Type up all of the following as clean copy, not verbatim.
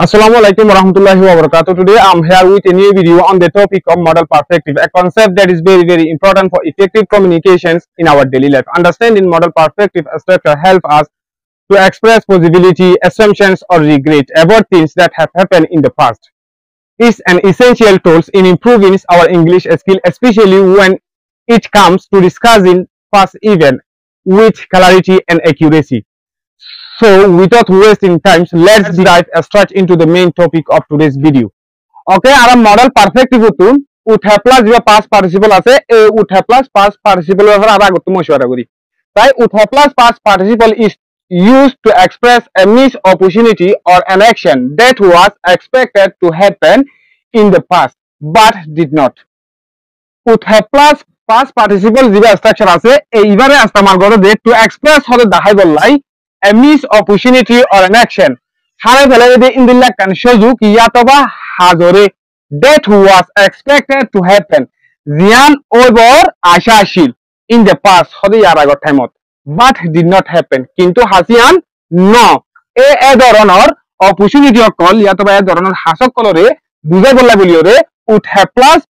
Assalamu alaikum warahmatullahi wabarakatuh. Today I'm here with a new video on the topic of modal perfective, a concept that is very important for effective communications in our daily life. Understanding modal perfective structure helps us to express possibility, assumptions or regret about things that have happened in the past. It's an essential tool in improving our English skill, especially when it comes to discussing past events with clarity and accuracy. So, without wasting time, let's dive straight into the main topic of today's video. Okay, our model perfective hutun would have plus your past participle as a would have plus past participle over Aragotumoshwaraguri. Right, would have plus past participle is used to express a missed opportunity or an action that was expected to happen in the past but did not. Would have plus past participle jiba structure as a ibare astamal gore to express how the high a missed opportunity or an action. However, in the lakan shoju kiyatoba hazore that was expected to happen. Zian over ashashil in the past but did not happen. Kintu hasian no. A doronor opportunity or call yatoba doronor hasok colore buzabola buliore would have plus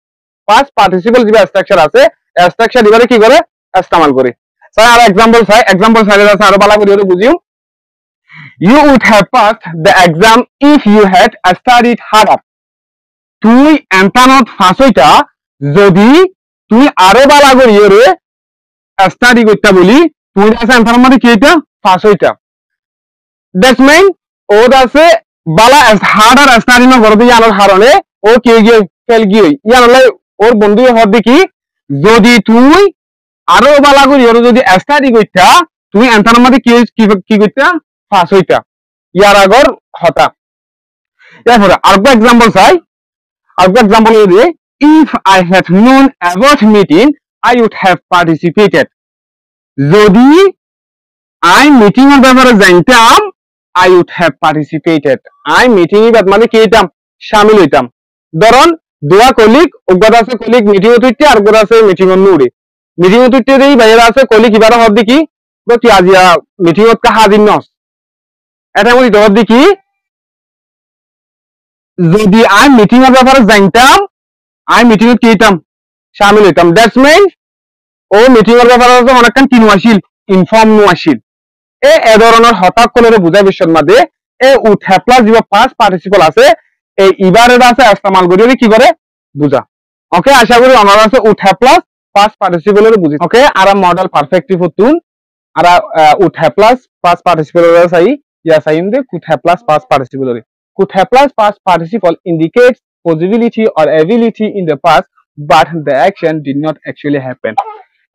past participle jiba structure as a structure dibare ki gore istamal kore. So our example side aro bala kori buzium. You would have passed the exam if you had studied harder. তুই এমতানত ফাঁসইটা যদি তুই আরো বালা করিয়ে study করতে বলি তুই আছে এমতার মধ্যে কি এটা ফাঁসইটা দ্যাটস মিন ও আছে বালা হার্ডার স্টাডি না করতে জানার কারণে ও কি গিয়ে ফেল গিয়ে ইয়ানলে ওর বন্ধু হচ্ছে কি যদি তুই আরো বালা করিয়ে যদি স্টাডি করতা তুই এমতার মধ্যে কি করতা ফাঁসইটা ইয়ার আগর হতা এরপর আরেকটা एग्जांपल চাই আরেকটা एग्जांपल দিয়ে if I had known about meeting I would have participated যদি I meeting এর ব্যাপারে জানতাম I would have participated I meeting এর ব্যাপারে মানে কি হইতাম শামিল হইতাম ধরুন দুয়া কলিগ ওগদা আছে কলিগ মিটিং এ তুইতে আর ওগদা আছে মিটিং এর নুরে মিটিং এ তুইতে দেই বাইরে আছে কলিগ ইবারে হবদি কি গতি আজিয়া মিটিং এর কা হাজির নস এটা মধ্যে ধর দেখি যদি আই মিটিং এর ব্যাপারে জানতাম আই মিটিং এ কিতাম শামিল হইতাম দ্যাটস মিন ও মিটিং এর ব্যাপারে অনেকখান কিনু আসিল ইনফর্ম নু আসিল এ ধরনের হঠাৎ করে বুঝাই বিষয়ের মধ্যে এ উড হ্যাভ প্লাস যে পাস্ট পার্টিসিপল আছে এই ইবারে আছে ইস্তেমাল করি কি করে বুঝা ওকে আশা করি আমার আছে উড হ্যাভ প্লাস পাস্ট পার্টিসিপলের বুঝি ওকে আর মডেল পারফেক্টিভ হতুন আর উড হ্যাভ প্লাস পাস্ট পার্টিসিপলের আছে Yes, I am the could have plus past participle. Could have plus past participle indicates possibility or ability in the past, but the action did not actually happen.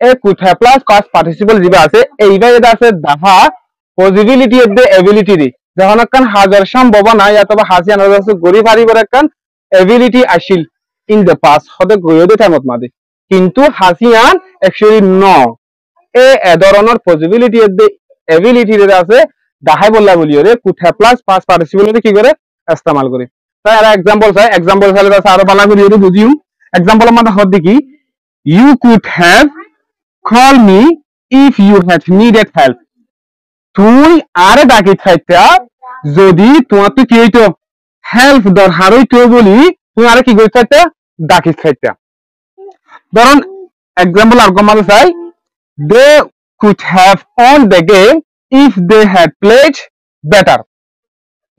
A could have plus past participle jiba ase eibar ase dafa possibility of the ability re যখন একখান হাজার সম্ভাবনা অথবা হাসিয়ান আছে গরি পারিবার একখান ability Aseel in the past হতে গয়তে টাইমত মাদে কিন্তু হাসিয়ান actually no এ ধরনের possibility of the ability রে আছে দাহাই বললা বলিওরে could have plus past participle কি করে ইস্তেমাল করে তাই আর एग्जांपल চাইলে দাস আরো বালা করে বুঝিও एग्जांपल মানে হচ্ছে কি you could have called me if you had needed help তুই আরে ডাকি খাইতা যদি তোমার তো কি হইতো হেল্প দরকার হইতো বলি তুই আরে কি কইতা ডাকি খাইতা ধরুন एग्जांपल আর কমাতে চাই they could have won the game if they had played better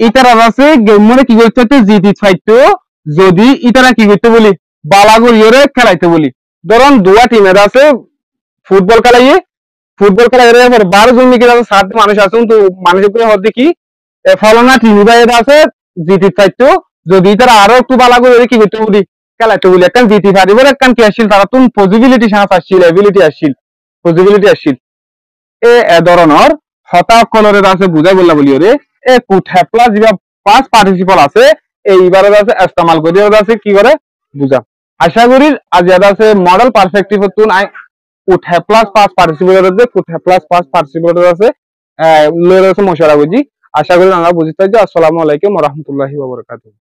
ইতারা আছে গেমে কি করতে জিতি চাইতো যদি ইতারা কি করতে বলি বালা করিয়ে খেলাইতে বলি ধরুন দুয়া টিমের আছে ফুটবল খেলাইয়ে পর 12 জন মিলে আছে 7 মানুষ আছে তো মানুষের করে হচ্ছে কি ফলনা টিম বাইরে আছে জিতি চাইতো যদি তারা আরো একটু বালা করে কি করতে বলি খেলাইতে বলি একখান জিতি পারিব একখান কি আসিল তারা তুমি পসিবিলিটি সাথে আসিল এবিলিটি আসিল পসিবিলিটি আসিল এ ধরনের হঠাৎ কলরের আছে বুঝাই বললা বলি রে এ কুড হ্যাভ প্লাস যে পাস্ট পার্টিসিপল আছে এইবারে আছে ইস্তেমাল করিও আছে কি করে বুঝা আশা করি আজ আছে মডেল পারফেক্টিভ হতুন I would have plus past participle আছে could have plus past participle আছে লয়ের আছে মশারা বুঝি আশা করি আমরা বুঝতে পারছি আসসালামু আলাইকুম ওয়া রাহমাতুল্লাহি ওয়া বারাকাতুহু